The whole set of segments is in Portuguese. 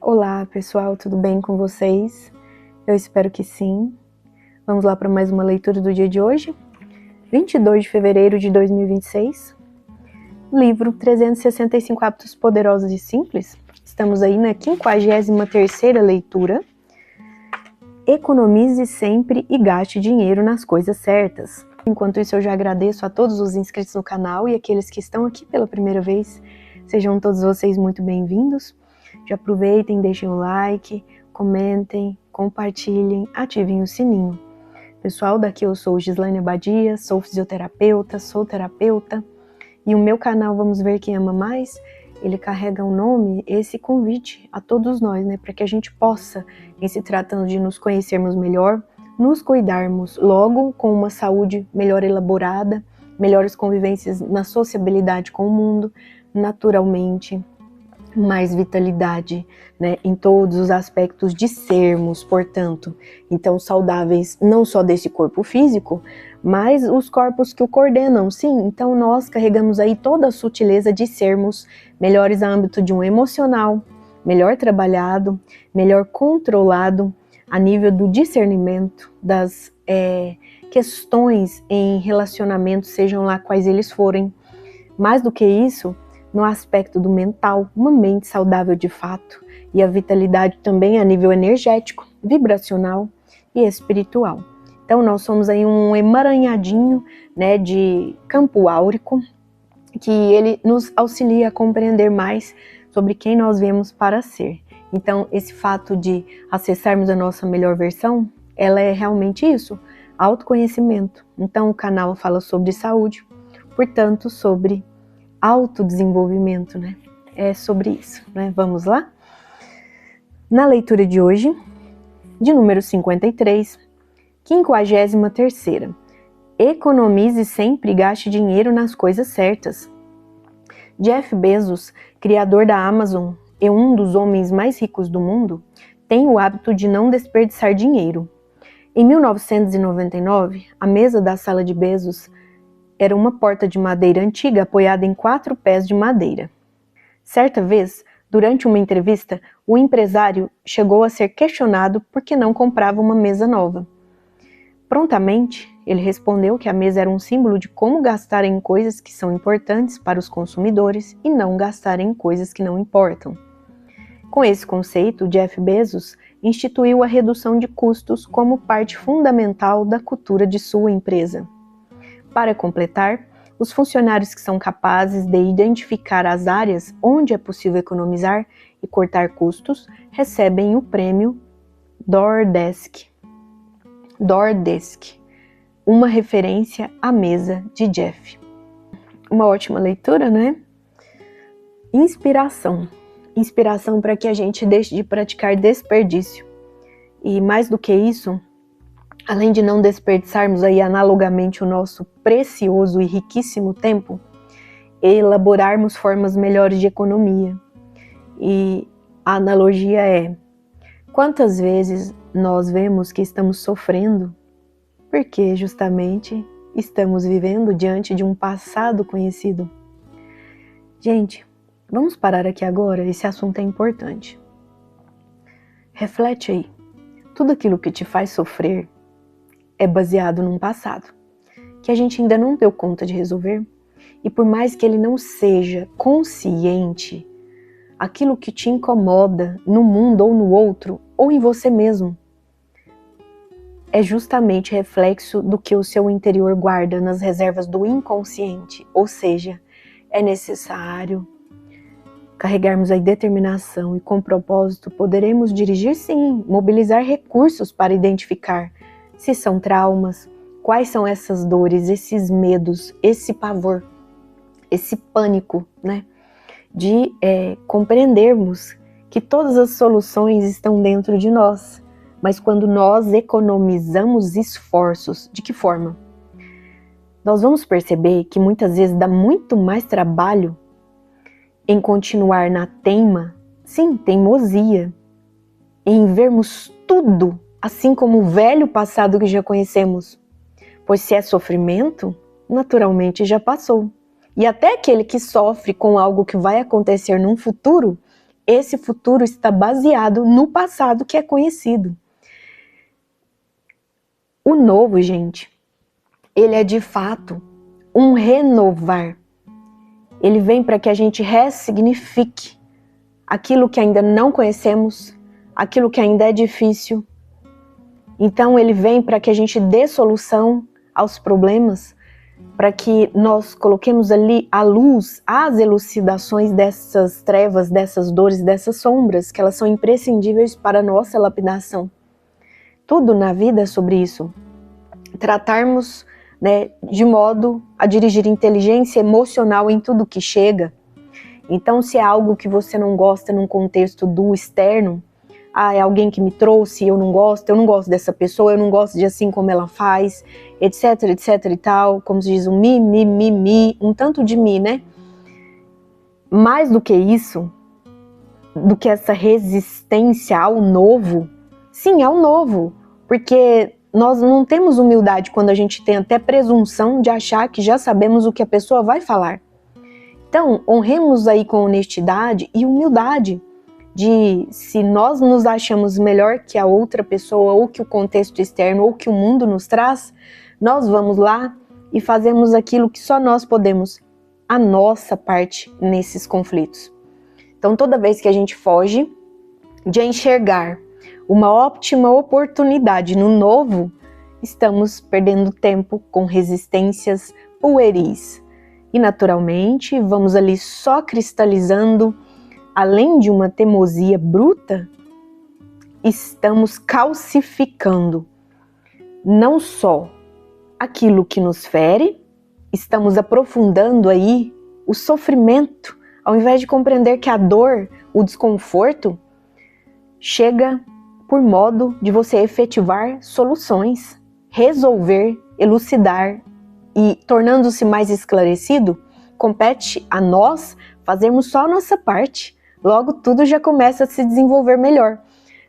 Olá pessoal, tudo bem com vocês? Eu espero que sim. Vamos lá para mais uma leitura do dia de hoje, 22 de fevereiro de 2026. Livro 365 Hábitos Poderosos e Simples. Estamos aí na 53ª leitura. Economize sempre e gaste dinheiro nas coisas certas. Enquanto isso, eu já agradeço a todos os inscritos no canal e aqueles que estão aqui pela primeira vez. Sejam todos vocês muito bem-vindos. Já aproveitem, deixem o like, comentem, compartilhem, ativem o sininho. Pessoal, daqui eu sou Gislaine Abadia, sou fisioterapeuta, sou terapeuta. E o meu canal Vamos Ver Quem Ama Mais, ele carrega o nome, esse convite a todos nós, para que a gente possa, em se tratando de nos conhecermos melhor, nos cuidarmos logo com uma saúde melhor elaborada, melhores convivências na sociabilidade com o mundo, naturalmente, mais vitalidade, em todos os aspectos de sermos, portanto, então saudáveis não só desse corpo físico, mas os corpos que o coordenam, sim, então nós carregamos aí toda a sutileza de sermos melhores a âmbito de um emocional, melhor trabalhado, melhor controlado, a nível do discernimento das questões em relacionamentos, sejam lá quais eles forem. Mais do que isso, no aspecto do mental, uma mente saudável de fato, e a vitalidade também a nível energético, vibracional e espiritual. Então nós somos aí um emaranhadinho, de campo áurico, que ele nos auxilia a compreender mais sobre quem nós viemos para ser. Então esse fato de acessarmos a nossa melhor versão, ela é realmente isso, autoconhecimento. Então o canal fala sobre saúde, portanto sobre autodesenvolvimento, É sobre isso, Vamos lá? Na leitura de hoje, de número 53, 53ª. Economize sempre e gaste dinheiro nas coisas certas. Jeff Bezos, criador da Amazon e um dos homens mais ricos do mundo, tem o hábito de não desperdiçar dinheiro. Em 1999, a mesa da sala de Bezos era uma porta de madeira antiga apoiada em 4 pés de madeira. Certa vez, durante uma entrevista, o empresário chegou a ser questionado por que não comprava uma mesa nova. Prontamente, ele respondeu que a mesa era um símbolo de como gastar em coisas que são importantes para os consumidores e não gastar em coisas que não importam. Com esse conceito, Jeff Bezos instituiu a redução de custos como parte fundamental da cultura de sua empresa. Para completar, os funcionários que são capazes de identificar as áreas onde é possível economizar e cortar custos recebem o prêmio DoorDesk, uma referência à mesa de Jeff. Uma ótima leitura, Inspiração. Inspiração para que a gente deixe de praticar desperdício. E mais do que isso, além de não desperdiçarmos aí analogamente o nosso precioso e riquíssimo tempo, elaborarmos formas melhores de economia. E a analogia é: quantas vezes nós vemos que estamos sofrendo porque justamente estamos vivendo diante de um passado conhecido? Gente, vamos parar aqui agora, esse assunto é importante. Reflete aí, tudo aquilo que te faz sofrer é baseado num passado, que a gente ainda não deu conta de resolver, e por mais que ele não seja consciente, aquilo que te incomoda no mundo ou no outro, ou em você mesmo, é justamente reflexo do que o seu interior guarda nas reservas do inconsciente, ou seja, é necessário carregarmos a determinação e com propósito poderemos dirigir sim, mobilizar recursos para identificar se são traumas, quais são essas dores, esses medos, esse pavor, esse pânico, de compreendermos que todas as soluções estão dentro de nós, mas quando nós economizamos esforços, de que forma? Nós vamos perceber que muitas vezes dá muito mais trabalho em continuar na teimosia, em vermos tudo assim como o velho passado que já conhecemos, pois se é sofrimento, naturalmente já passou. E até aquele que sofre com algo que vai acontecer num futuro, esse futuro está baseado no passado que é conhecido. O novo, gente, ele é de fato um renovar. Ele vem para que a gente ressignifique aquilo que ainda não conhecemos, aquilo que ainda é difícil. Então ele vem para que a gente dê solução aos problemas, para que nós coloquemos ali à luz as elucidações dessas trevas, dessas dores, dessas sombras, que elas são imprescindíveis para a nossa lapidação. Tudo na vida é sobre isso. Tratarmos, né, de modo a dirigir inteligência emocional em tudo que chega. Então, se é algo que você não gosta num contexto do externo, é alguém que me trouxe, eu não gosto dessa pessoa, eu não gosto de assim como ela faz, etc, etc e tal, como se diz, um tanto de mim, né? Mais do que isso, do que essa resistência ao novo, sim, ao novo, porque nós não temos humildade quando a gente tem até presunção de achar que já sabemos o que a pessoa vai falar. Então, honremos aí com honestidade e humildade, de se nós nos achamos melhor que a outra pessoa, ou que o contexto externo, ou que o mundo nos traz, nós vamos lá e fazemos aquilo que só nós podemos, a nossa parte nesses conflitos. Então, toda vez que a gente foge de enxergar uma ótima oportunidade no novo, estamos perdendo tempo com resistências pueris. E naturalmente, vamos ali só cristalizando. Além de uma teimosia bruta, estamos calcificando não só aquilo que nos fere, estamos aprofundando aí o sofrimento, ao invés de compreender que a dor, o desconforto, chega por modo de você efetivar soluções, resolver, elucidar e, tornando-se mais esclarecido, compete a nós fazermos só a nossa parte. Logo, tudo já começa a se desenvolver melhor.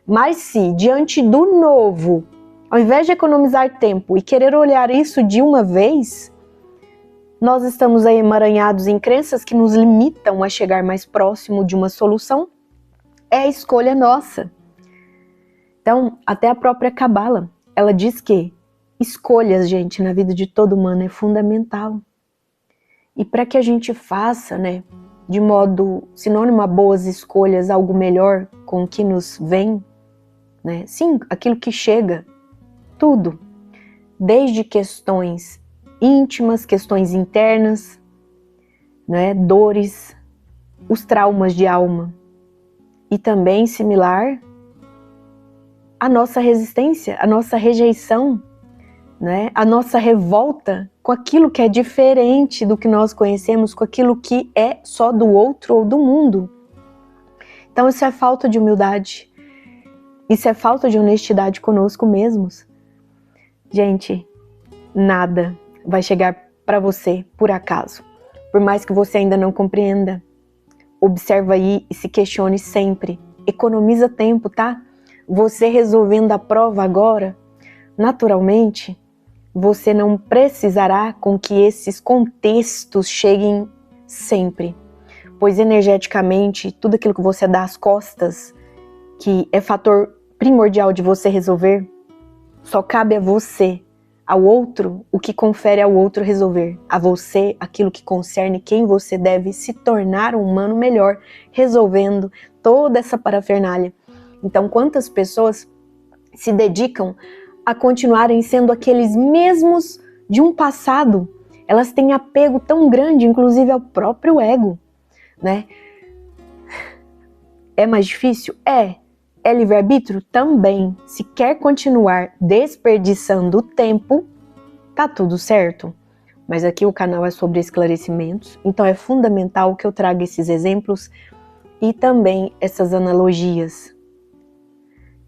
Mas se, diante do novo, ao invés de economizar tempo e querer olhar isso de uma vez, nós estamos aí emaranhados em crenças que nos limitam a chegar mais próximo de uma solução, é a escolha nossa. Então, até a própria Cabala, ela diz que escolhas, gente, na vida de todo humano é fundamental. E para que a gente faça, né, de modo sinônimo a boas escolhas, algo melhor com o que nos vem, né? Sim, aquilo que chega, tudo, desde questões íntimas, questões internas, né? Dores, os traumas de alma, e também similar a nossa resistência, a nossa rejeição, né? A nossa revolta com aquilo que é diferente do que nós conhecemos, com aquilo que é só do outro ou do mundo. Então isso é falta de humildade, isso é falta de honestidade conosco mesmos. Gente, nada vai chegar para você por acaso. Por mais que você ainda não compreenda, observa aí e se questione sempre. Economiza tempo, tá? Você resolvendo a prova agora, naturalmente, você não precisará com que esses contextos cheguem sempre, pois energeticamente, tudo aquilo que você dá às costas, que é fator primordial de você resolver, só cabe a você, ao outro, o que confere ao outro resolver, a você, aquilo que concerne quem você deve se tornar um humano melhor, resolvendo toda essa parafernália. Então, quantas pessoas se dedicam a continuarem sendo aqueles mesmos de um passado? Elas têm apego tão grande, inclusive ao próprio ego, né? É mais difícil? É. É livre-arbítrio? Também. Se quer continuar desperdiçando o tempo, tá tudo certo. Mas aqui o canal é sobre esclarecimentos, então é fundamental que eu traga esses exemplos e também essas analogias.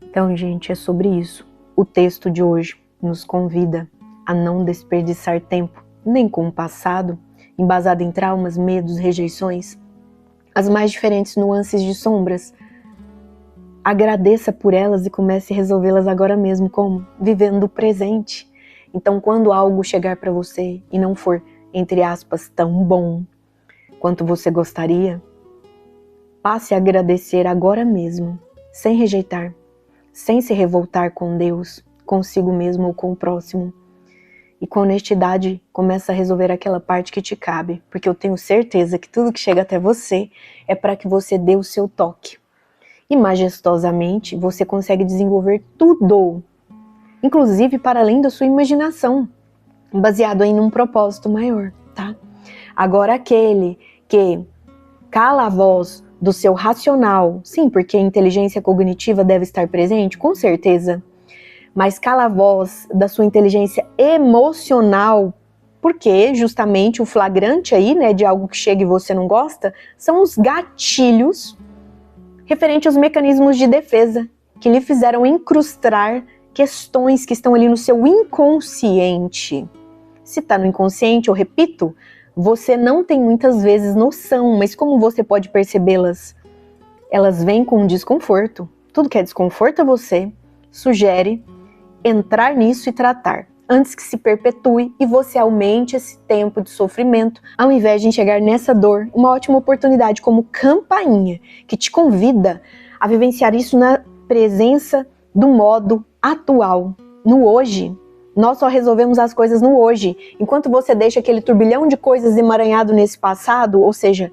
Então, gente, é sobre isso. O texto de hoje nos convida a não desperdiçar tempo, nem com o passado, embasado em traumas, medos, rejeições, as mais diferentes nuances de sombras. Agradeça por elas e comece a resolvê-las agora mesmo, como? Vivendo o presente. Então, quando algo chegar para você e não for, entre aspas, tão bom quanto você gostaria, Passe a agradecer agora mesmo, sem rejeitar, sem se revoltar com Deus, consigo mesmo ou com o próximo. E com honestidade, começa a resolver aquela parte que te cabe, porque eu tenho certeza que tudo que chega até você é para que você dê o seu toque. E majestosamente, você consegue desenvolver tudo, inclusive para além da sua imaginação, baseado em um propósito maior, tá? Agora aquele que cala a voz do seu racional, sim, porque a inteligência cognitiva deve estar presente, com certeza, mas cala a voz da sua inteligência emocional, porque justamente o flagrante aí, né, de algo que chega e você não gosta, são os gatilhos referente aos mecanismos de defesa que lhe fizeram incrustar questões que estão ali no seu inconsciente. Se está no inconsciente, eu repito, você não tem muitas vezes noção, mas como você pode percebê-las? Elas vêm com desconforto. Tudo que é desconforto a você sugere entrar nisso e tratar, antes que se perpetue e você aumente esse tempo de sofrimento, ao invés de enxergar nessa dor uma ótima oportunidade como campainha, que te convida a vivenciar isso na presença do modo atual, no hoje. Nós só resolvemos as coisas no hoje, enquanto você deixa aquele turbilhão de coisas emaranhado nesse passado, ou seja,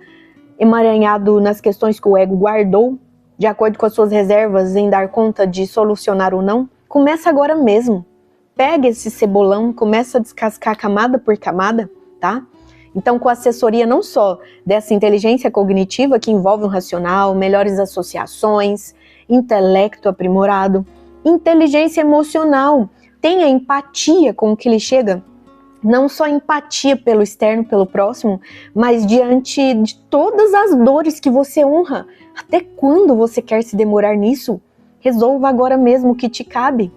emaranhado nas questões que o ego guardou, de acordo com as suas reservas em dar conta de solucionar ou não, começa agora mesmo. Pega esse cebolão, começa a descascar camada por camada, tá? Então, com a assessoria não só dessa inteligência cognitiva que envolve um racional, melhores associações, intelecto aprimorado, inteligência emocional, tenha empatia com o que lhe chega, não só empatia pelo externo, pelo próximo, mas diante de todas as dores que você honra. Até quando você quer se demorar nisso? Resolva agora mesmo o que te cabe,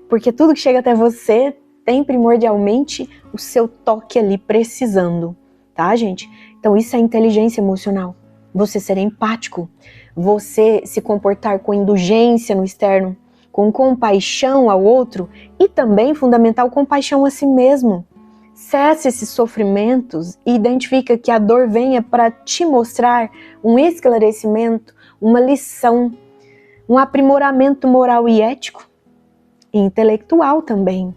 porque tudo que chega até você tem primordialmente o seu toque ali precisando, tá, gente? Então isso é inteligência emocional, você ser empático, você se comportar com indulgência no externo, com compaixão ao outro e também, fundamental, compaixão a si mesmo. Cesse esses sofrimentos e identifica que a dor venha para te mostrar um esclarecimento, uma lição, um aprimoramento moral e ético e intelectual também.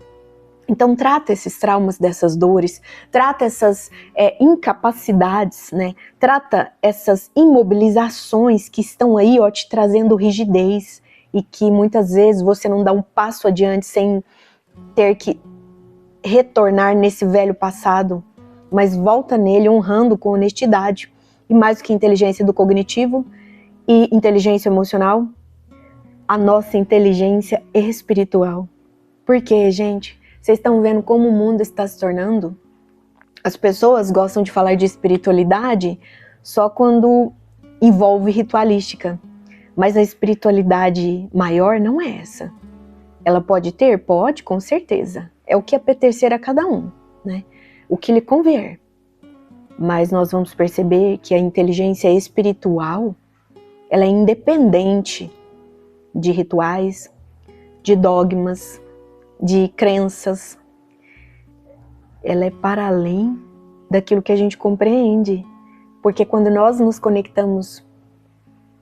Então trata esses traumas dessas dores, trata essas incapacidades, né? Trata essas imobilizações que estão aí, ó, te trazendo rigidez e que muitas vezes você não dá um passo adiante sem ter que retornar nesse velho passado, mas volta nele honrando com honestidade. E mais do que inteligência do cognitivo e inteligência emocional, a nossa inteligência espiritual. Porque, gente, vocês estão vendo como o mundo está se tornando? As pessoas gostam de falar de espiritualidade só quando envolve ritualística. Mas a espiritualidade maior não é essa. Ela pode ter? Pode, com certeza. É o que apetecer a cada um, né? O que lhe convier. Mas nós vamos perceber que a inteligência espiritual, ela é independente de rituais, de dogmas, de crenças. Ela é para além daquilo que a gente compreende. Porque quando nós nos conectamos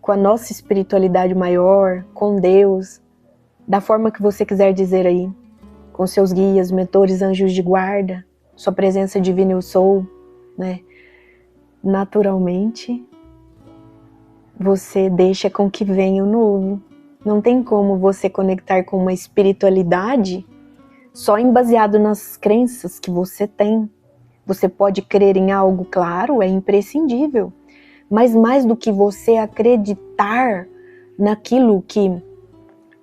com a nossa espiritualidade maior, com Deus, da forma que você quiser dizer aí, com seus guias, mentores, anjos de guarda, sua presença divina eu sou, né? Naturalmente, você deixa com que venha o novo. Não tem como você conectar com uma espiritualidade só baseado nas crenças que você tem. Você pode crer em algo, claro, é imprescindível, mas mais do que você acreditar naquilo que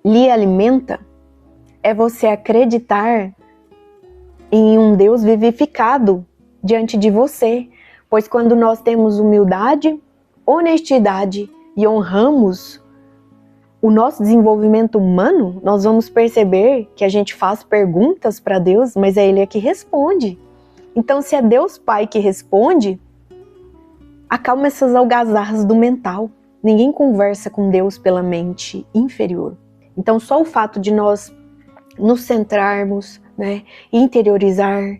lhe alimenta, é você acreditar em um Deus vivificado diante de você. Pois quando nós temos humildade, honestidade e honramos o nosso desenvolvimento humano, nós vamos perceber que a gente faz perguntas para Deus, mas é Ele que responde. Então, se é Deus Pai que responde, acalma essas algazarras do mental. Ninguém conversa com Deus pela mente inferior. Então, só o fato de nós nos centrarmos, né, interiorizar,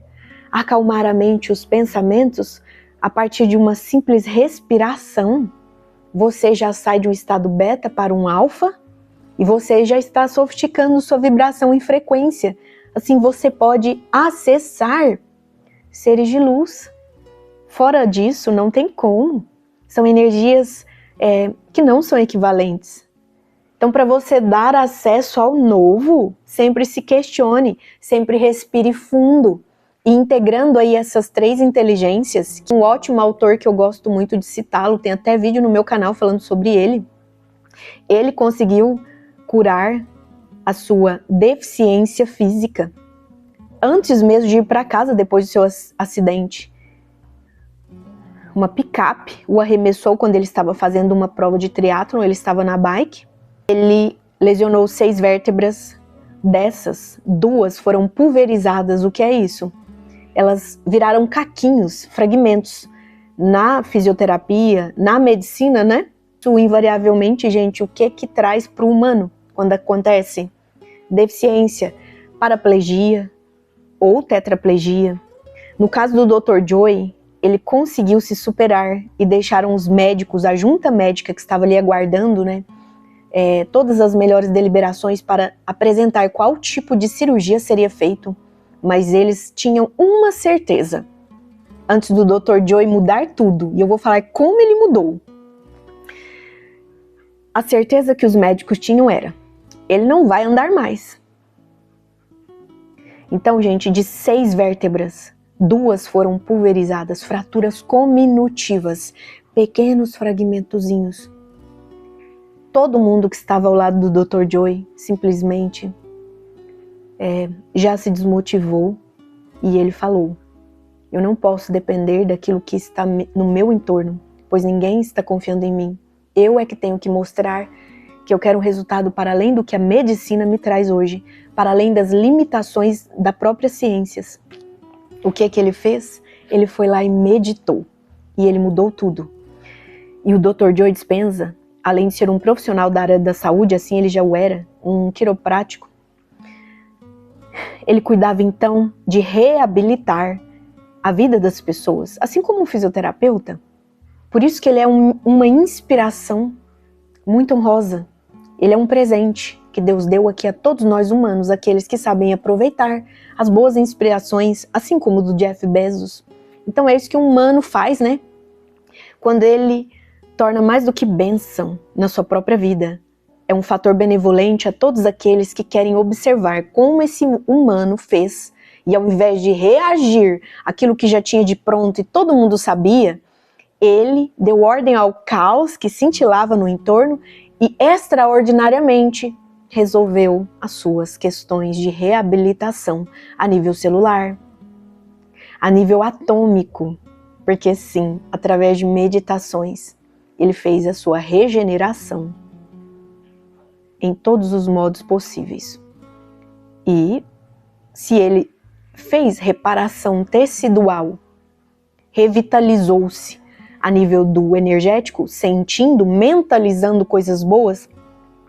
acalmar a mente, os pensamentos, a partir de uma simples respiração, você já sai de um estado beta para um alfa e você já está sofisticando sua vibração em frequência. Assim você pode acessar seres de luz. Fora disso, não tem como. São energias que não são equivalentes. Então, para você dar acesso ao novo, sempre se questione, sempre respire fundo. E integrando aí essas 3 inteligências, um ótimo autor que eu gosto muito de citá-lo, tem até vídeo no meu canal falando sobre ele. Ele conseguiu curar a sua deficiência física antes mesmo de ir para casa depois do seu acidente. Uma picape o arremessou quando ele estava fazendo uma prova de triatlon, ele estava na bike. Ele lesionou 6 vértebras, dessas, 2 foram pulverizadas. O que é isso? Elas viraram caquinhos, fragmentos. Na fisioterapia, na medicina, né? Isso invariavelmente, gente, o que traz para o humano quando acontece? Deficiência, paraplegia ou tetraplegia. No caso do Dr. Joy, ele conseguiu se superar e deixaram os médicos, a junta médica que estava ali aguardando, né? Todas as melhores deliberações para apresentar qual tipo de cirurgia seria feito, mas eles tinham uma certeza, antes do Dr. Joy mudar tudo, e eu vou falar como ele mudou. A certeza que os médicos tinham era, ele não vai andar mais. Então, gente, de 6 vértebras, 2 foram pulverizadas, fraturas cominutivas, pequenos fragmentozinhos. Todo mundo que estava ao lado do Dr. Joy simplesmente já se desmotivou e ele falou: eu não posso depender daquilo que está no meu entorno, pois ninguém está confiando em mim. Eu é que tenho que mostrar que eu quero um resultado para além do que a medicina me traz hoje, para além das limitações da própria ciências. O que é que ele fez? Ele foi lá e meditou. E ele mudou tudo. E o Dr. Joe Dispenza, além de ser um profissional da área da saúde, assim ele já o era, um quiroprático, ele cuidava então de reabilitar a vida das pessoas, assim como um fisioterapeuta. Por isso que ele é uma inspiração muito honrosa. Ele é um presente que Deus deu aqui a todos nós humanos, aqueles que sabem aproveitar as boas inspirações, assim como do Jeff Bezos. Então é isso que um humano faz, né? Quando ele torna mais do que bênção na sua própria vida. É um fator benevolente a todos aqueles que querem observar como esse humano fez, e ao invés de reagir àquilo que já tinha de pronto e todo mundo sabia, ele deu ordem ao caos que cintilava no entorno e extraordinariamente resolveu as suas questões de reabilitação a nível celular, a nível atômico, porque sim, através de meditações, ele fez a sua regeneração em todos os modos possíveis. E se ele fez reparação tecidual, revitalizou-se a nível do energético, sentindo, mentalizando coisas boas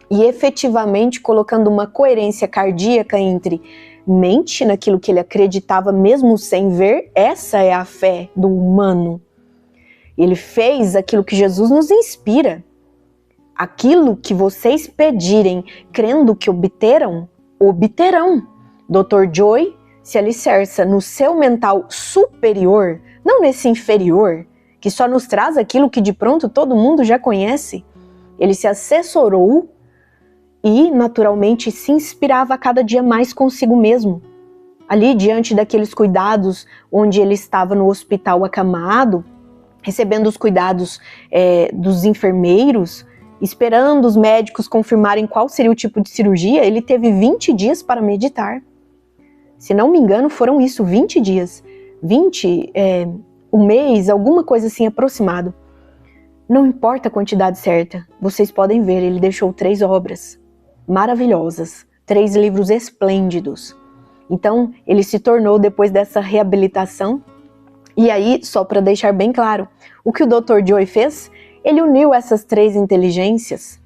e efetivamente colocando uma coerência cardíaca entre mente naquilo que ele acreditava mesmo sem ver, essa é a fé do humano. Ele fez aquilo que Jesus nos inspira. Aquilo que vocês pedirem, crendo que obterão, obterão. Dr. Joy se alicerça no seu mental superior, não nesse inferior, que só nos traz aquilo que de pronto todo mundo já conhece. Ele se assessorou e naturalmente se inspirava a cada dia mais consigo mesmo. Ali diante daqueles cuidados, onde ele estava no hospital acamado, recebendo os cuidados dos enfermeiros, esperando os médicos confirmarem qual seria o tipo de cirurgia, ele teve 20 dias para meditar. Se não me engano, foram isso, 20 dias. 20, um mês, alguma coisa assim aproximado. Não importa a quantidade certa, vocês podem ver, ele deixou 3 obras maravilhosas, 3 livros esplêndidos. Então, ele se tornou, depois dessa reabilitação, e aí, só para deixar bem claro, o que o Dr. Joy fez, ele uniu essas 3 inteligências,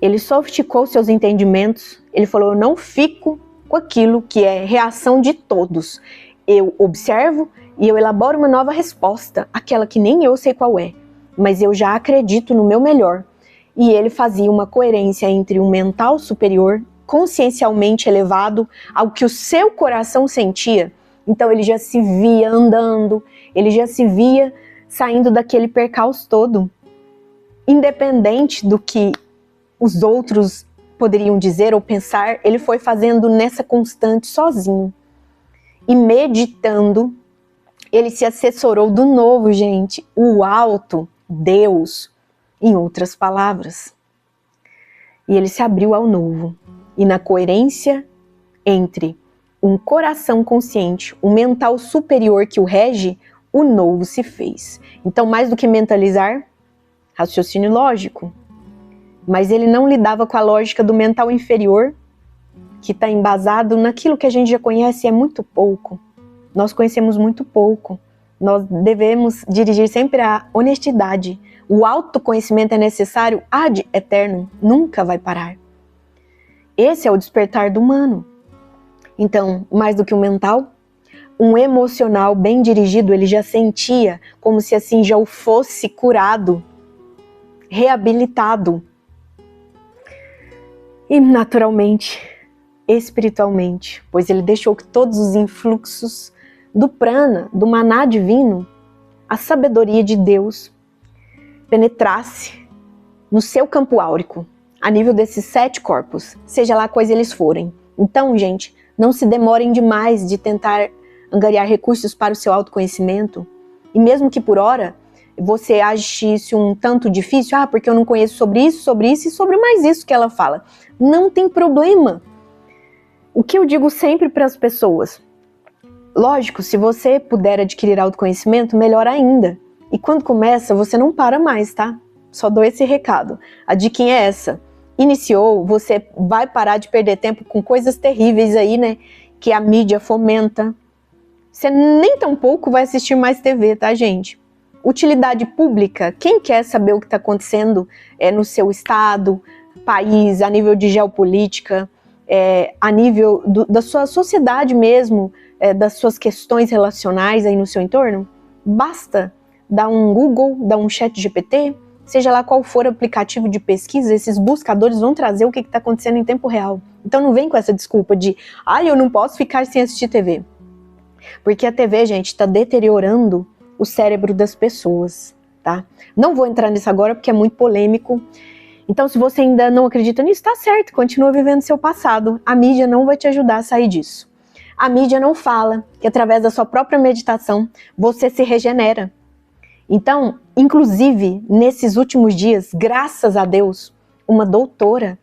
ele sofisticou seus entendimentos, ele falou, eu não fico com aquilo que é reação de todos, eu observo e eu elaboro uma nova resposta, aquela que nem eu sei qual é. mas eu já acredito no meu melhor. E ele fazia uma coerência entre um mental superior, consciencialmente elevado, ao que o seu coração sentia. Então ele já se via andando, ele já se via saindo daquele percalço todo, independente do que os outros poderiam dizer ou pensar, ele foi fazendo nessa constante sozinho. E meditando, ele se assessorou do novo, gente, o alto, Deus, em outras palavras. E ele se abriu ao novo. E na coerência entre um coração consciente, um mental superior que o rege, o novo se fez. Então, mais do que mentalizar, raciocínio lógico. Mas ele não lidava com a lógica do mental inferior, que está embasado naquilo que a gente já conhece, é muito pouco. Nós conhecemos muito pouco. Nós devemos dirigir sempre a honestidade. O autoconhecimento é necessário ad eternum, nunca vai parar. Esse é o despertar do humano. Então, mais do que um mental, um emocional bem dirigido, ele já sentia como se assim já o fosse curado, reabilitado. E naturalmente, espiritualmente, pois ele deixou que todos os influxos do prana, do maná divino, a sabedoria de Deus, penetrasse no seu campo áurico, a nível desses 7 corpos, seja lá quais eles forem. Então, gente, não se demorem demais de tentar angariar recursos para o seu autoconhecimento, e mesmo que por hora você ache isso um tanto difícil, porque eu não conheço sobre isso e sobre mais isso que ela fala. Não tem problema. O que eu digo sempre para as pessoas, lógico, se você puder adquirir autoconhecimento, melhor ainda. E quando começa, você não para mais, tá? Só dou esse recado. A dica é essa. Iniciou, você vai parar de perder tempo com coisas terríveis aí, né? Que a mídia fomenta. Você nem tão pouco vai assistir mais TV, tá, gente? Utilidade pública, quem quer saber o que está acontecendo no seu estado, país, a nível de geopolítica, a nível da sua sociedade mesmo, das suas questões relacionais aí no seu entorno, basta dar um Google, dar um ChatGPT, seja lá qual for o aplicativo de pesquisa, esses buscadores vão trazer o que está acontecendo em tempo real. Então não vem com essa desculpa de, eu não posso ficar sem assistir TV. Porque a TV, gente, está deteriorando o cérebro das pessoas, tá? Não vou entrar nisso agora porque é muito polêmico. Então, se você ainda não acredita nisso, tá certo, continua vivendo seu passado. A mídia não vai te ajudar a sair disso. A mídia não fala que através da sua própria meditação você se regenera. Então, inclusive, nesses últimos dias, graças a Deus, uma doutora,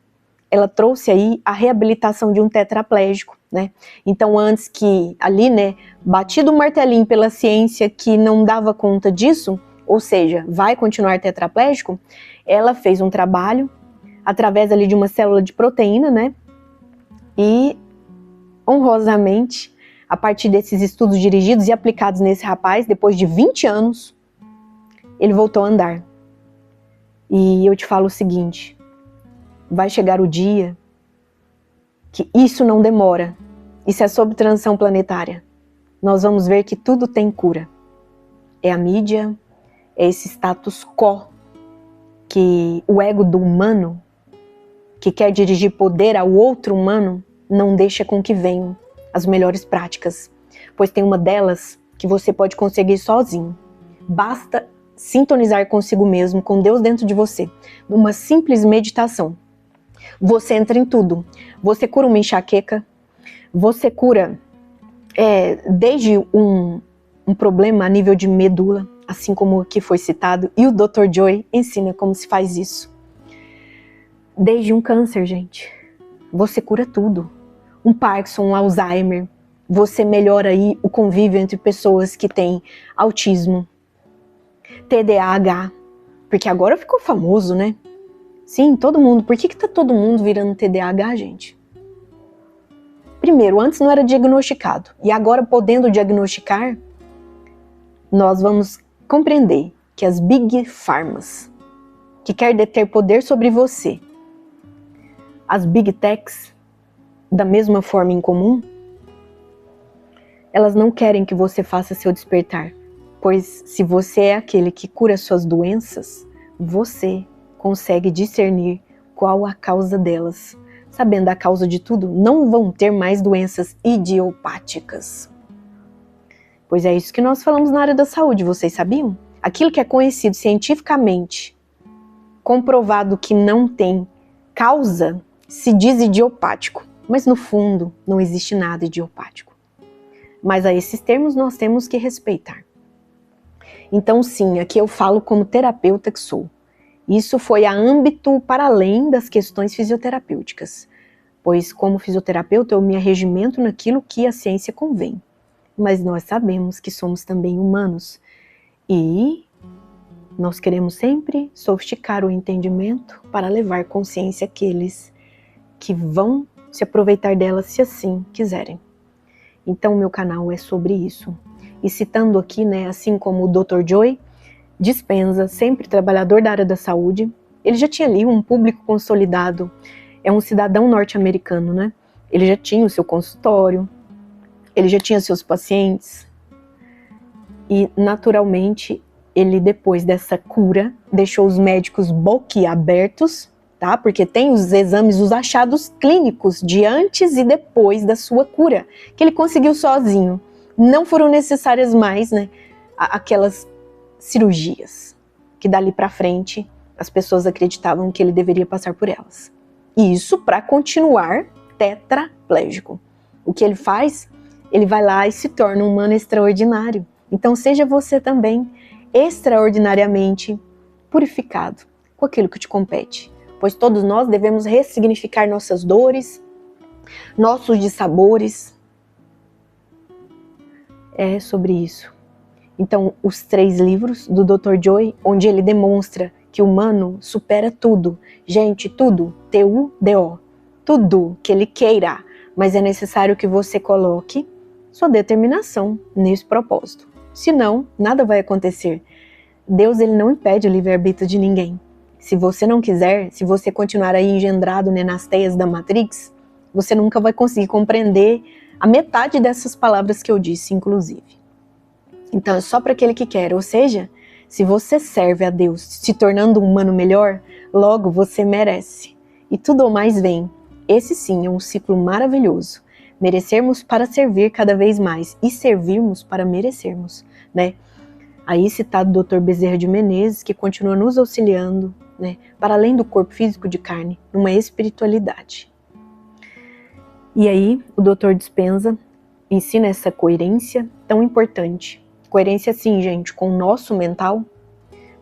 ela trouxe aí a reabilitação de um tetraplégico, né? Então, antes que ali, né, batido o martelinho pela ciência que não dava conta disso, ou seja, vai continuar tetraplégico, ela fez um trabalho através ali de uma célula de proteína, né? E, honrosamente, a partir desses estudos dirigidos e aplicados nesse rapaz, depois de 20 anos, ele voltou a andar. E eu te falo o seguinte, vai chegar o dia que isso não demora. Isso é sobre transição planetária. Nós vamos ver que tudo tem cura. É a mídia, é esse status quo que o ego do humano, que quer dirigir poder ao outro humano, não deixa com que venham as melhores práticas. Pois tem uma delas que você pode conseguir sozinho. Basta sintonizar consigo mesmo, com Deus dentro de você. Uma simples meditação. Você entra em tudo. Você cura uma enxaqueca, você cura desde um problema a nível de medula, assim como o que foi citado, e o Dr. Joy ensina como se faz isso. Desde um câncer, gente, você cura tudo. Um Parkinson, um Alzheimer, você melhora aí o convívio entre pessoas que têm autismo, TDAH, porque agora ficou famoso, né? Sim, todo mundo. Por que tá todo mundo virando TDAH, gente? Primeiro, antes não era diagnosticado. E agora, podendo diagnosticar, nós vamos compreender que as Big Pharmas, que quer deter poder sobre você, as Big Techs, da mesma forma em comum, elas não querem que você faça seu despertar. Pois se você é aquele que cura suas doenças, você consegue discernir qual a causa delas. Sabendo a causa de tudo, não vão ter mais doenças idiopáticas. Pois é isso que nós falamos na área da saúde, vocês sabiam? Aquilo que é conhecido cientificamente, comprovado que não tem causa, se diz idiopático. Mas no fundo, não existe nada idiopático. Mas a esses termos nós temos que respeitar. Então sim, aqui eu falo como terapeuta que sou. Isso foi a âmbito para além das questões fisioterapêuticas, pois como fisioterapeuta eu me arregimento naquilo que a ciência convém. Mas nós sabemos que somos também humanos e nós queremos sempre sofisticar o entendimento para levar consciência àqueles que vão se aproveitar dela se assim quiserem. Então o meu canal é sobre isso. E citando aqui, né, assim como o Dr. Joe Dispenza, sempre trabalhador da área da saúde, ele já tinha ali um público consolidado, é um cidadão norte-americano, né? Ele já tinha o seu consultório, ele já tinha seus pacientes e naturalmente ele depois dessa cura deixou os médicos boquiabertos, tá? Porque tem os exames, os achados clínicos de antes e depois da sua cura, que ele conseguiu sozinho. Não foram necessárias mais, né, aquelas cirurgias que dali para frente as pessoas acreditavam que ele deveria passar por elas. E isso para continuar tetraplégico. O que ele faz? Ele vai lá e se torna um humano extraordinário. Então seja você também extraordinariamente purificado com aquilo que te compete. Pois todos nós devemos ressignificar nossas dores, nossos dissabores. É sobre isso. Então, os 3 livros do Dr. Joe, onde ele demonstra que o humano supera tudo. Gente, tudo, T-U-D-O. Tudo que ele queira, mas é necessário que você coloque sua determinação nesse propósito. Senão, nada vai acontecer. Deus, ele não impede o livre-arbítrio de ninguém. Se você não quiser, se você continuar aí engendrado, né, nas teias da Matrix, você nunca vai conseguir compreender a metade dessas palavras que eu disse, inclusive. Então é só para aquele que quer, ou seja, se você serve a Deus se tornando um humano melhor, logo você merece. E tudo o mais vem. Esse sim é um ciclo maravilhoso. Merecermos para servir cada vez mais e servirmos para merecermos, né? Aí citado o Dr. Bezerra de Menezes, que continua nos auxiliando, né, para além do corpo físico de carne, numa espiritualidade. E aí, o Dr. Dispenza ensina essa coerência tão importante. Coerência, sim, gente, com o nosso mental,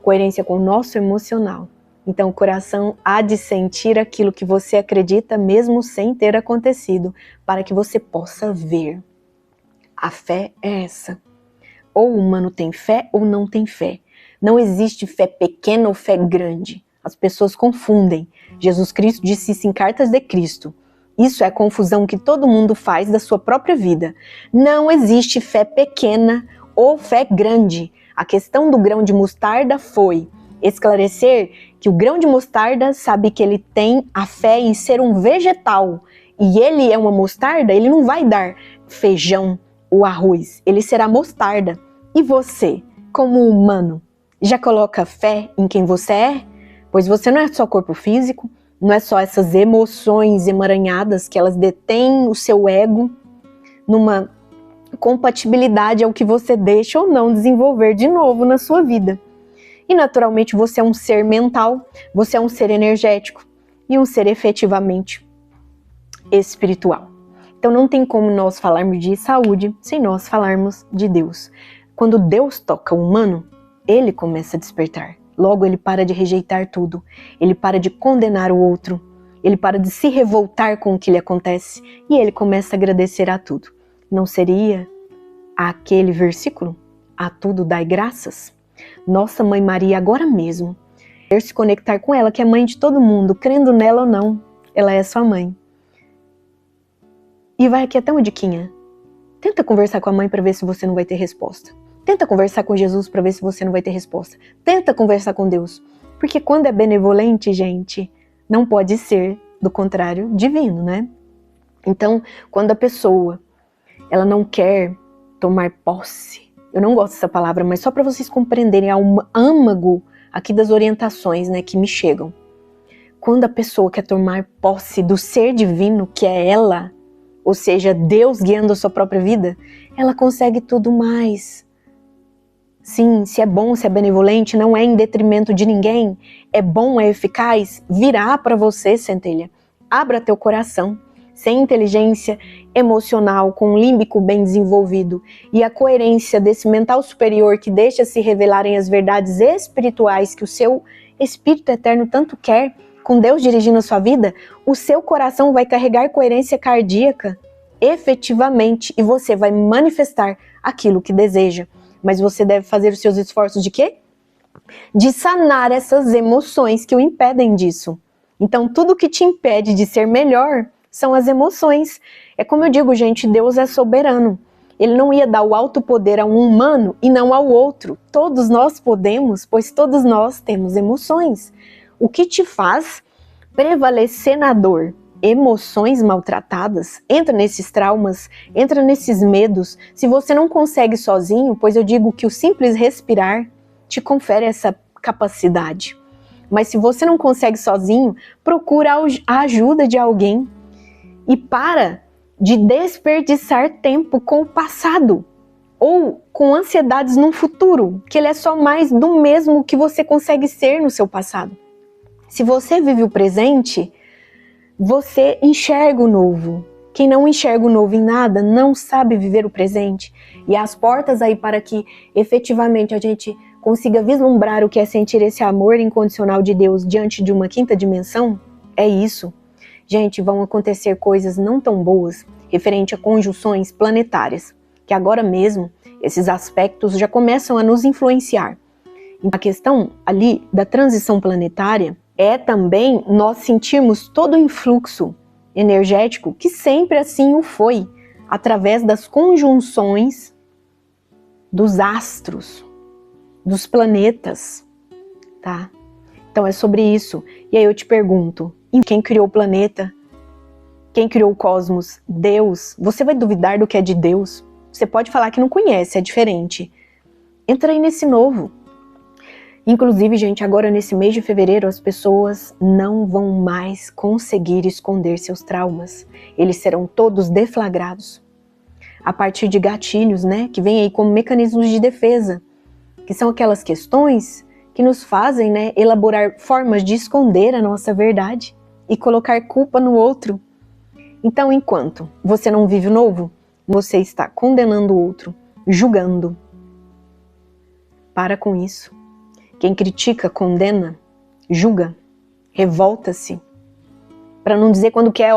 coerência com o nosso emocional. Então, o coração há de sentir aquilo que você acredita, mesmo sem ter acontecido, para que você possa ver. A fé é essa. Ou o humano tem fé ou não tem fé. Não existe fé pequena ou fé grande. As pessoas confundem. Jesus Cristo disse isso em Cartas de Cristo. Isso é a confusão que todo mundo faz da sua própria vida. Não existe fé pequena ou fé grande. A questão do grão de mostarda foi esclarecer que o grão de mostarda sabe que ele tem a fé em ser um vegetal. E ele é uma mostarda, ele não vai dar feijão ou arroz. Ele será mostarda. E você, como humano, já coloca fé em quem você é? Pois você não é só corpo físico, não é só essas emoções emaranhadas que elas detêm o seu ego numa compatibilidade ao que você deixa ou não desenvolver de novo na sua vida. E naturalmente você é um ser mental, você é um ser energético e um ser efetivamente espiritual. Então não tem como nós falarmos de saúde sem nós falarmos de Deus. Quando Deus toca o humano, ele começa a despertar. Logo ele para de rejeitar tudo, ele para de condenar o outro, ele para de se revoltar com o que lhe acontece e ele começa a agradecer a tudo. Não seria aquele versículo? A tudo dai graças? Nossa Mãe Maria agora mesmo, se conectar com ela, que é mãe de todo mundo, crendo nela ou não, ela é sua mãe. E vai aqui até uma diquinha. Tenta conversar com a mãe para ver se você não vai ter resposta. Tenta conversar com Jesus para ver se você não vai ter resposta. Tenta conversar com Deus. Porque quando é benevolente, gente, não pode ser, do contrário, divino, né? Então, quando a pessoa ela não quer tomar posse Eu não gosto dessa palavra, mas só para vocês compreenderem ao âmago aqui das orientações, né, que me chegam. Quando a pessoa quer tomar posse do ser divino, que é ela, ou seja, Deus guiando a sua própria vida, ela consegue tudo mais. Sim, se é bom, se é benevolente, não é em detrimento de ninguém, é bom, é eficaz, virá para você, centelha. Abra teu coração. Sem inteligência emocional, com um límbico bem desenvolvido e a coerência desse mental superior que deixa se revelarem as verdades espirituais que o seu Espírito Eterno tanto quer, com Deus dirigindo a sua vida, o seu coração vai carregar coerência cardíaca efetivamente e você vai manifestar aquilo que deseja. Mas você deve fazer os seus esforços de quê? De sanar essas emoções que o impedem disso. Então, tudo que te impede de ser melhor são as emoções. É como eu digo, gente, Deus é soberano. Ele não ia dar o alto poder a um humano e não ao outro. Todos nós podemos, pois todos nós temos emoções. O que te faz prevalecer na dor? Emoções maltratadas, entra nesses traumas, entra nesses medos. Se você não consegue sozinho, pois eu digo que o simples respirar te confere essa capacidade. Mas se você não consegue sozinho, procura a ajuda de alguém. E para de desperdiçar tempo com o passado ou com ansiedades no futuro, que ele é só mais do mesmo que você consegue ser no seu passado. Se você vive o presente, você enxerga o novo. Quem não enxerga o novo em nada, não sabe viver o presente. E as portas aí para que efetivamente a gente consiga vislumbrar o que é sentir esse amor incondicional de Deus diante de uma quinta dimensão, é isso. Gente, vão acontecer coisas não tão boas referente a conjunções planetárias, que agora mesmo esses aspectos já começam a nos influenciar. A questão ali da transição planetária é também nós sentirmos todo o influxo energético que sempre assim o foi, através das conjunções dos astros, dos planetas, tá? Então é sobre isso. E aí eu te pergunto, quem criou o planeta? Quem criou o cosmos? Deus. Você vai duvidar do que é de Deus? Você pode falar que não conhece, é diferente. Entra aí nesse novo. Inclusive, gente, agora nesse mês de fevereiro, as pessoas não vão mais conseguir esconder seus traumas. Eles serão todos deflagrados. A partir de gatilhos, né, que vêm aí como mecanismos de defesa, que são aquelas questões que nos fazem, né, elaborar formas de esconder a nossa verdade e colocar culpa no outro. Então, enquanto você não vive o novo, você está condenando o outro, julgando. Para com isso. Quem critica, condena, julga, revolta-se. Para não dizer quando quer,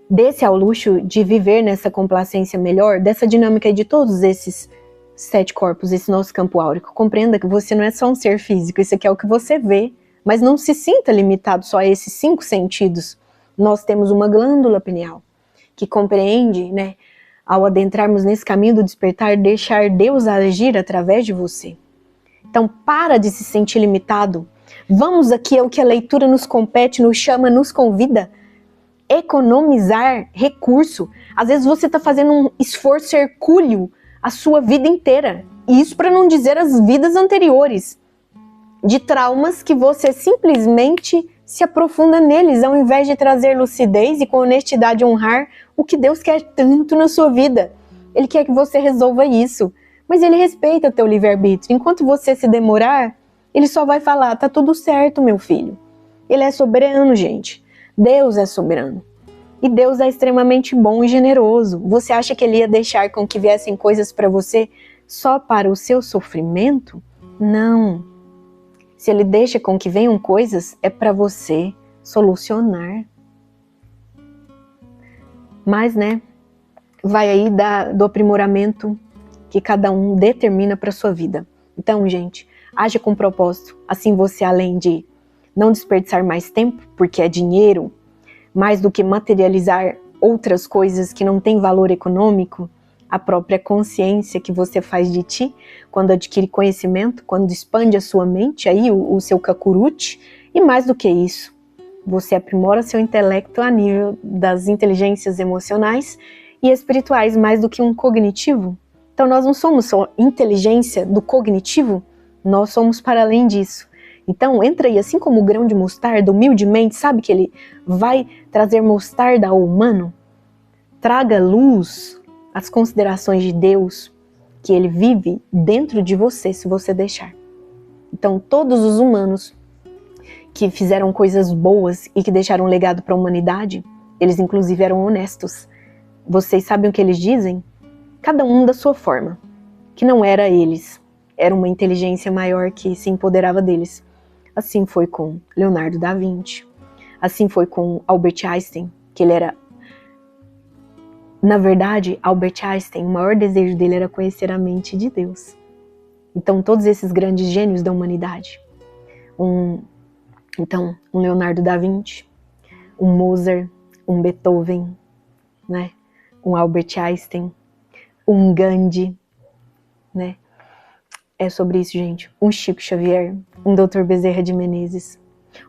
dê-se ao luxo de viver nessa complacência melhor, dessa dinâmica de todos esses 7 corpos, esse nosso campo áurico. Compreenda que você não é só um ser físico, isso aqui é o que você vê, mas não se sinta limitado só a esses 5 sentidos. Nós temos uma glândula pineal que compreende, né, ao adentrarmos nesse caminho do despertar, deixar Deus agir através de você. Então, para de se sentir limitado. Vamos aqui ao que a leitura nos compete, nos chama, nos convida. Economizar recurso. Às vezes você está fazendo um esforço hercúleo a sua vida inteira. E isso para não dizer as vidas anteriores. De traumas que você simplesmente se aprofunda neles, ao invés de trazer lucidez e com honestidade honrar o que Deus quer tanto na sua vida. Ele quer que você resolva isso. Mas ele respeita teu livre-arbítrio. Enquanto você se demorar, ele só vai falar, tá tudo certo, meu filho. Ele é soberano, gente. Deus é soberano. E Deus é extremamente bom e generoso. Você acha que ele ia deixar com que viessem coisas para você só para o seu sofrimento? Não. Se ele deixa com que venham coisas, é para você solucionar. Mas, né, vai aí do aprimoramento que cada um determina para sua vida. Então, gente, haja com propósito. Assim você, além de não desperdiçar mais tempo, porque é dinheiro, mais do que materializar outras coisas que não têm valor econômico, a própria consciência que você faz de ti, quando adquire conhecimento, quando expande a sua mente, aí o seu cacurute, e mais do que isso, você aprimora seu intelecto a nível das inteligências emocionais e espirituais, mais do que um cognitivo. Então nós não somos só inteligência do cognitivo, nós somos para além disso. Então entra aí, assim como o grão de mostarda, humildemente, sabe que ele vai trazer mostarda ao humano? Traga luz às considerações de Deus, que ele vive dentro de você, se você deixar. Então todos os humanos que fizeram coisas boas e que deixaram um legado para a humanidade, eles inclusive eram honestos. Vocês sabem o que eles dizem? Cada um da sua forma, que não era eles, era uma inteligência maior que se empoderava deles. Assim foi com Leonardo da Vinci, assim foi com Albert Einstein, que ele era... Na verdade, Albert Einstein, o maior desejo dele era conhecer a mente de Deus. Então todos esses grandes gênios da humanidade, um Leonardo da Vinci, um Mozart, um Beethoven, né? Um Albert Einstein, um Gandhi, né? É sobre isso, gente. Um Chico Xavier, um Dr. Bezerra de Menezes,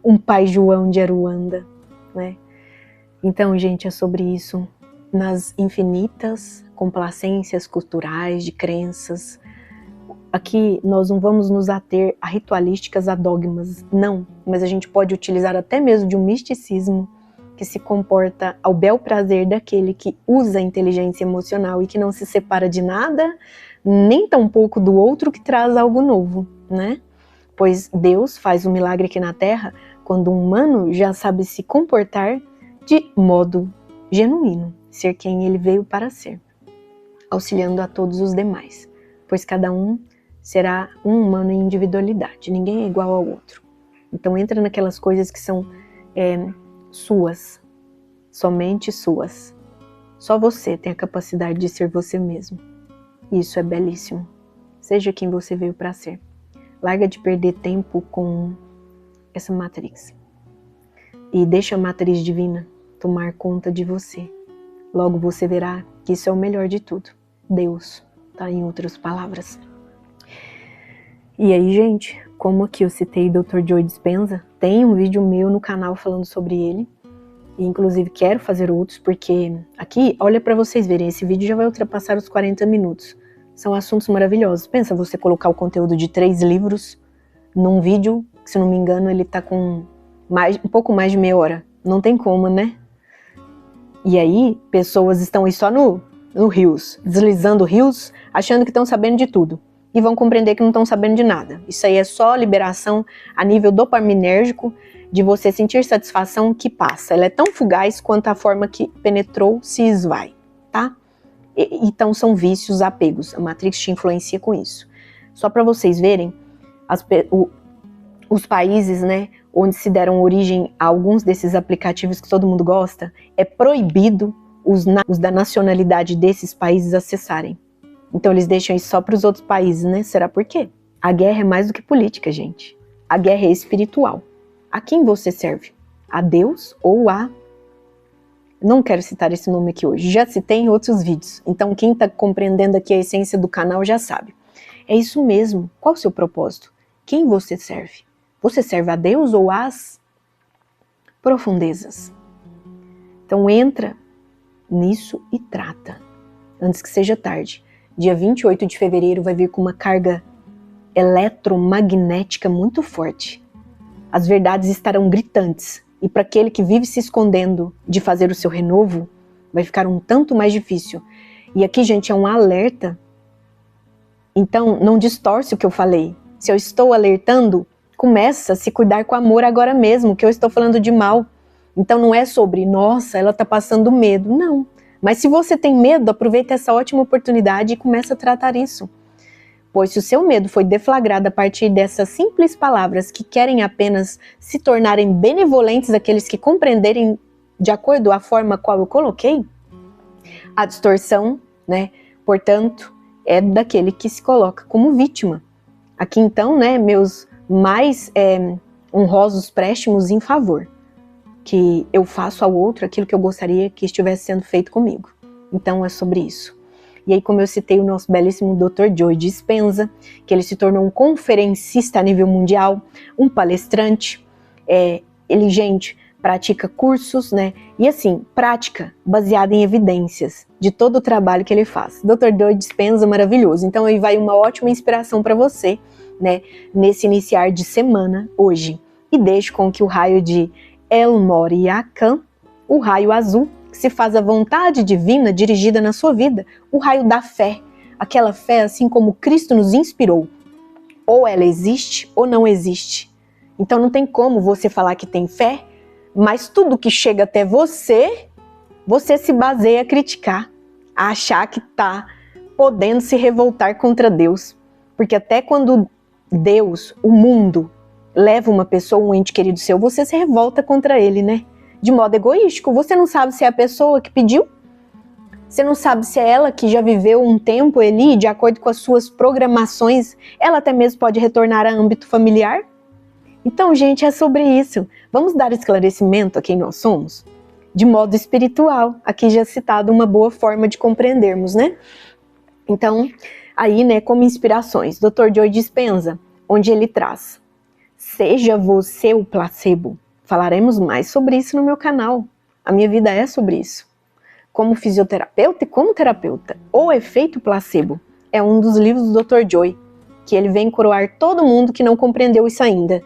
um Pai João de Aruanda, né? Então, gente, é sobre isso. Nas infinitas complacências culturais, de crenças. Aqui nós não vamos nos ater a ritualísticas, a dogmas, não. Mas a gente pode utilizar até mesmo de um misticismo que se comporta ao bel prazer daquele que usa a inteligência emocional e que não se separa de nada, nem tampouco do outro que traz algo novo, né? Pois Deus faz um milagre aqui na Terra quando um humano já sabe se comportar de modo genuíno, ser quem ele veio para ser, auxiliando a todos os demais, pois cada um será um humano em individualidade, ninguém é igual ao outro. Então entra naquelas coisas que são suas, somente suas. Só você tem a capacidade de ser você mesmo. Isso é belíssimo. Seja quem você veio para ser. Larga de perder tempo com essa matriz. E deixa a matriz divina tomar conta de você. Logo você verá que isso é o melhor de tudo. Deus, tá? Em outras palavras. E aí, gente, como aqui eu citei Dr. Joe Dispenza, tem um vídeo meu no canal falando sobre ele. E inclusive quero fazer outros, porque aqui, olha para vocês verem, esse vídeo já vai ultrapassar os 40 minutos. São assuntos maravilhosos. Pensa você colocar o conteúdo de 3 livros num vídeo, que, se não me engano, ele tá com um pouco mais de meia hora. Não tem como, né? E aí, pessoas estão aí só no rios, deslizando rios, achando que estão sabendo de tudo. E vão compreender que não estão sabendo de nada. Isso aí é só liberação a nível dopaminérgico, de você sentir satisfação que passa. Ela é tão fugaz quanto a forma que penetrou se esvai, tá? Então são vícios, apegos. A Matrix te influencia com isso. Só para vocês verem, os países, né, onde se deram origem a alguns desses aplicativos que todo mundo gosta, é proibido os da nacionalidade desses países acessarem. Então eles deixam isso só para os outros países, né? Será por quê? A guerra é mais do que política, gente. A guerra é espiritual. A quem você serve? A Deus ou a... Não quero citar esse nome aqui hoje, já citei em outros vídeos. Então quem está compreendendo aqui a essência do canal já sabe. É isso mesmo. Qual o seu propósito? Quem você serve? Você serve a Deus ou às profundezas? Então entra nisso e trata, antes que seja tarde. Dia 28 de fevereiro vai vir com uma carga eletromagnética muito forte. As verdades estarão gritantes. E para aquele que vive se escondendo de fazer o seu renovo, vai ficar um tanto mais difícil. E aqui, gente, é um alerta. Então, não distorce o que eu falei. Se eu estou alertando, começa a se cuidar com amor agora mesmo, que eu estou falando de mal. Então não é sobre, nossa, ela está passando medo. Não. Mas se você tem medo, aproveita essa ótima oportunidade e começa a tratar isso. Pois se o seu medo foi deflagrado a partir dessas simples palavras que querem apenas se tornarem benevolentes àqueles que compreenderem de acordo à forma qual eu coloquei, a distorção, né, portanto, é daquele que se coloca como vítima. Aqui então, né, meus mais honrosos préstimos em favor, que eu faço ao outro aquilo que eu gostaria que estivesse sendo feito comigo. Então é sobre isso. E aí, como eu citei o nosso belíssimo Dr. Joe Dispenza, que ele se tornou um conferencista a nível mundial, um palestrante, ele, gente, pratica cursos, né? E assim, prática baseada em evidências de todo o trabalho que ele faz. Dr. Joe Dispenza, maravilhoso. Então aí vai uma ótima inspiração para você, né? Nesse iniciar de semana, hoje. E deixo com que o raio de El Moriacan, o raio azul, que se faz a vontade divina dirigida na sua vida, o raio da fé, aquela fé assim como Cristo nos inspirou. Ou ela existe ou não existe. Então não tem como você falar que tem fé, mas tudo que chega até você, você se baseia a criticar, a achar que está podendo se revoltar contra Deus. Porque até quando Deus, o mundo, leva uma pessoa, um ente querido seu, você se revolta contra ele, né? De modo egoístico. Você não sabe se é a pessoa que pediu, você não sabe se é ela que já viveu um tempo ali, de acordo com as suas programações, ela até mesmo pode retornar a âmbito familiar. Então, gente, é sobre isso. Vamos dar esclarecimento a quem nós somos? De modo espiritual. Aqui já citado uma boa forma de compreendermos, né? Então, aí, né, como inspirações, Dr. Joe Dispenza, onde ele traz: seja você o placebo. Falaremos mais sobre isso no meu canal. A minha vida é sobre isso. Como fisioterapeuta e como terapeuta. O efeito placebo é um dos livros do Dr. Joe, que ele vem coroar todo mundo que não compreendeu isso ainda.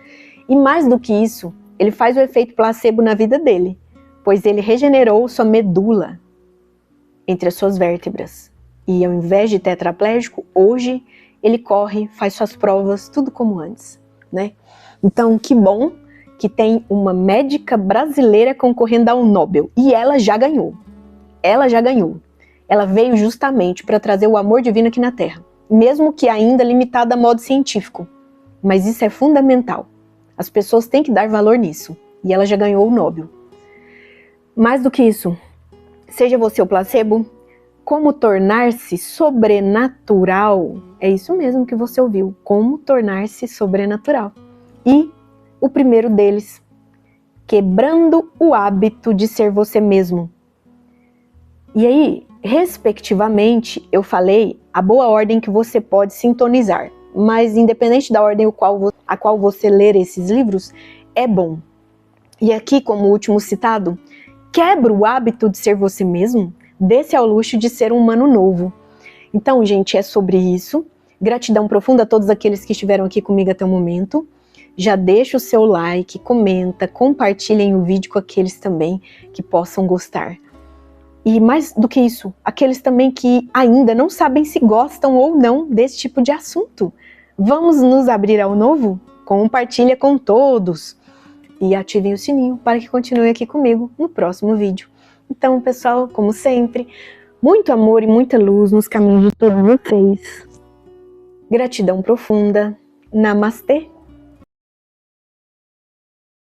E mais do que isso, ele faz o efeito placebo na vida dele, pois ele regenerou sua medula entre as suas vértebras. E ao invés de tetraplégico, hoje ele corre, faz suas provas, tudo como antes, né? Então, que bom que tem uma médica brasileira concorrendo ao Nobel. E ela já ganhou. Ela já ganhou. Ela veio justamente para trazer o amor divino aqui na Terra, mesmo que ainda limitado a modo científico. Mas isso é fundamental. As pessoas têm que dar valor nisso. E ela já ganhou o Nobel. Mais do que isso, seja você o placebo, como tornar-se sobrenatural. É isso mesmo que você ouviu. Como tornar-se sobrenatural. E o primeiro deles, quebrando o hábito de ser você mesmo. E aí, respectivamente, eu falei a boa ordem que você pode sintonizar. Mas independente da ordem a qual você ler esses livros, é bom. E aqui, como último citado, quebra o hábito de ser você mesmo, dê-se ao luxo de ser um humano novo. Então, gente, é sobre isso. Gratidão profunda a todos aqueles que estiveram aqui comigo até o momento. Já deixa o seu like, comenta, compartilhem o vídeo com aqueles também que possam gostar. E mais do que isso, aqueles também que ainda não sabem se gostam ou não desse tipo de assunto. Vamos nos abrir ao novo? Compartilha com todos. E ativem o sininho para que continue aqui comigo no próximo vídeo. Então, pessoal, como sempre, muito amor e muita luz nos caminhos de todos vocês. Gratidão profunda. Namastê.